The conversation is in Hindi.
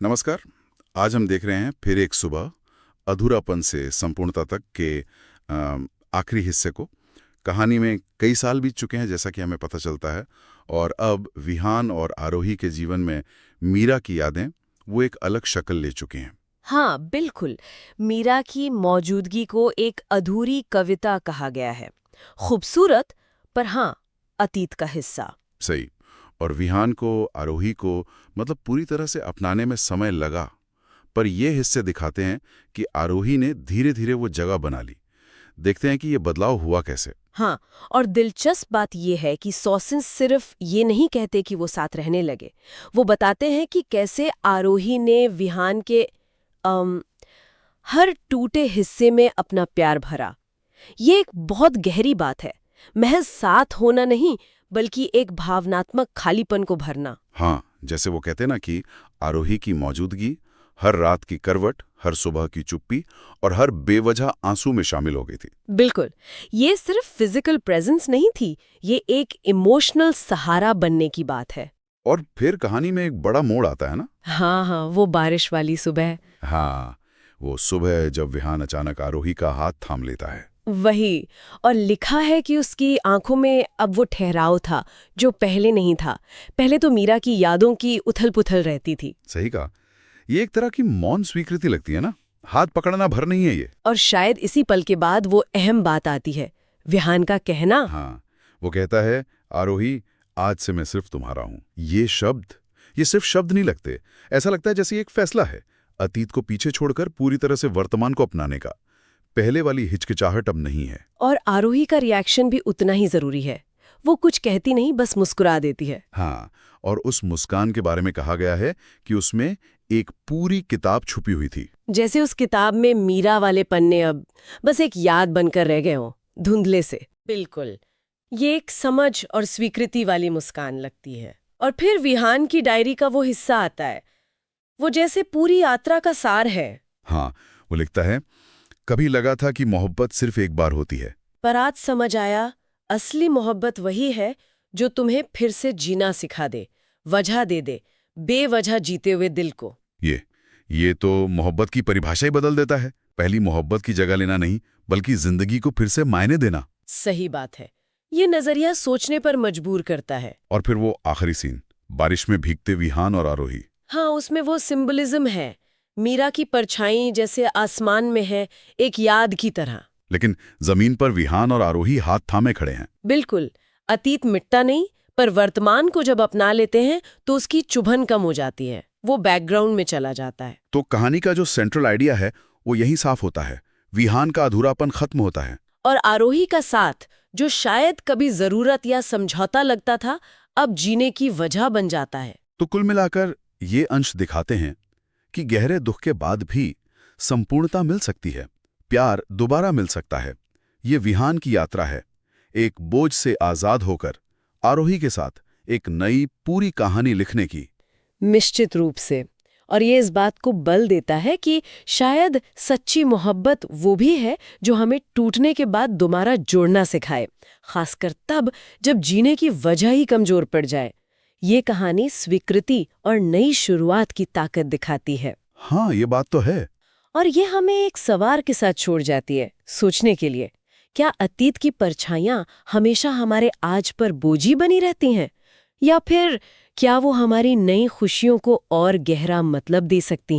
नमस्कार। आज हम देख रहे हैं फिर एक सुबह अधूरापन से संपूर्णता तक के आखिरी हिस्से को। कहानी में कई साल बीत चुके हैं जैसा कि हमें पता चलता है, और अब विहान और आरोही के जीवन में मीरा की यादें वो एक अलग शक्ल ले चुके हैं। हाँ, बिल्कुल। मीरा की मौजूदगी को एक अधूरी कविता कहा गया है। खूबसूरत, पर हाँ, अतीत का हिस्सा। सही। और विहान को, आरोही को मतलब पूरी तरह से अपनाने में समय लगा, पर ये हिस्से दिखाते हैं कि आरोही ने धीरे धीरे वो जगह बना ली। देखते हैं कि ये बदलाव हुआ कैसे। हाँ, और दिलचस्प बात यह है कि सॉसिन सिर्फ ये नहीं कहते कि वो साथ रहने लगे। वो बताते हैं कि कैसे आरोही ने विहान के हर टूटे हिस्से में अपना प्यार भरा। ये एक बहुत गहरी बात है। महज साथ होना नहीं, बल्कि एक भावनात्मक खालीपन को भरना। हाँ, जैसे वो कहते ना कि आरोही की मौजूदगी हर रात की करवट, हर सुबह की चुप्पी और हर बेवजह आंसू में शामिल हो गई थी। बिल्कुल। ये सिर्फ फिजिकल प्रेजेंस नहीं थी, ये एक इमोशनल सहारा बनने की बात है। और फिर कहानी में एक बड़ा मोड़ आता है ना। हाँ हाँ, वो बारिश वाली सुबह। हाँ, वो सुबह जब विहान अचानक आरोही का हाथ थाम लेता है। वही। और लिखा है कि उसकी आंखों में अब वो ठहराव था जो पहले नहीं था। पहले तो मीरा की यादों की उथल-पुथल रहती थी। सही कहा। ये एक तरह की मौन स्वीकृति लगती है ना। हाथ पकड़ना भर नहीं है ये। और शायद इसी पल के बाद वो अहम बात आती है, विहान का कहना। हाँ, वो कहता है, आरोही, आज से मैं सिर्फ तुम्हारा हूं। ये सिर्फ शब्द नहीं लगते। ऐसा लगता है जैसे ये एक फैसला है, अतीत को पीछे छोड़कर पूरी तरह से वर्तमान को अपनाने का। पहले वाली हिचकिचाहट अब नहीं है। और आरोही का रिएक्शन भी उतना ही जरूरी है। वो कुछ कहती नहीं, बस मुस्कुरा देती है। हाँ, और उस मुस्कान के बारे में कहा गया है कि उसमें एक पूरी किताब छुपी हुई थी। जैसे उस किताब में मीरा वाले पन्ने अब बस एक याद बनकर रह गए हों, धुंधले से। बिल्कुल। ये एक समझ और स्वीकृति वाली मुस्कान लगती है। और फिर विहान की डायरी का वो हिस्सा आता है, वो जैसे पूरी यात्रा का सार है। हाँ, वो लिखता है, कभी लगा था कि मोहब्बत सिर्फ एक बार होती है, पर आज समझ आया, असली मोहब्बत वही है जो तुम्हें फिर से जीना सिखा दे, वजह दे, बेवजह जीते हुए दिल को। ये तो मोहब्बत की परिभाषा ही बदल देता है। पहली मोहब्बत की जगह लेना नहीं, बल्कि जिंदगी को फिर से मायने देना। सही बात है। ये नजरिया सोचने पर मजबूर करता है। और फिर वो आखिरी सीन, बारिश में भीगते विहान और आरोही। हाँ, उसमें वो सिंबलिज्म है। मीरा की परछाई जैसे आसमान में है, एक याद की तरह। लेकिन जमीन पर विहान और आरोही हाथ थामे खड़े हैं। बिल्कुल। अतीत मिटता नहीं, पर वर्तमान को जब अपना लेते हैं तो उसकी चुभन कम हो जाती है, वो बैकग्राउंड में चला जाता है। तो कहानी का जो सेंट्रल आइडिया है वो यही साफ होता है। विहान का अधूरापन खत्म होता है, और आरोही का साथ, जो शायद कभी जरूरत या समझौता लगता था, अब जीने की वजह बन जाता है। तो कुल मिलाकर ये अंश दिखाते हैं कि गहरे दुख के बाद भी संपूर्णता मिल सकती है, प्यार दोबारा मिल सकता है। ये विहान की यात्रा है, एक बोझ से आजाद होकर आरोही के साथ एक नई पूरी कहानी लिखने की। निश्चित रूप से। और ये इस बात को बल देता है कि शायद सच्ची मोहब्बत वो भी है जो हमें टूटने के बाद दोबारा जोड़ना सिखाए, खासकर तब जब जीने की वजह ही कमजोर पड़ जाए। ये कहानी स्वीकृति और नई शुरुआत की ताकत दिखाती है। हाँ, ये बात तो है। और ये हमें एक सवाल के साथ छोड़ जाती है, सोचने के लिए। क्या अतीत की परछाइयां हमेशा हमारे आज पर बोझी बनी रहती हैं, या फिर क्या वो हमारी नई खुशियों को और गहरा मतलब दे सकती हैं?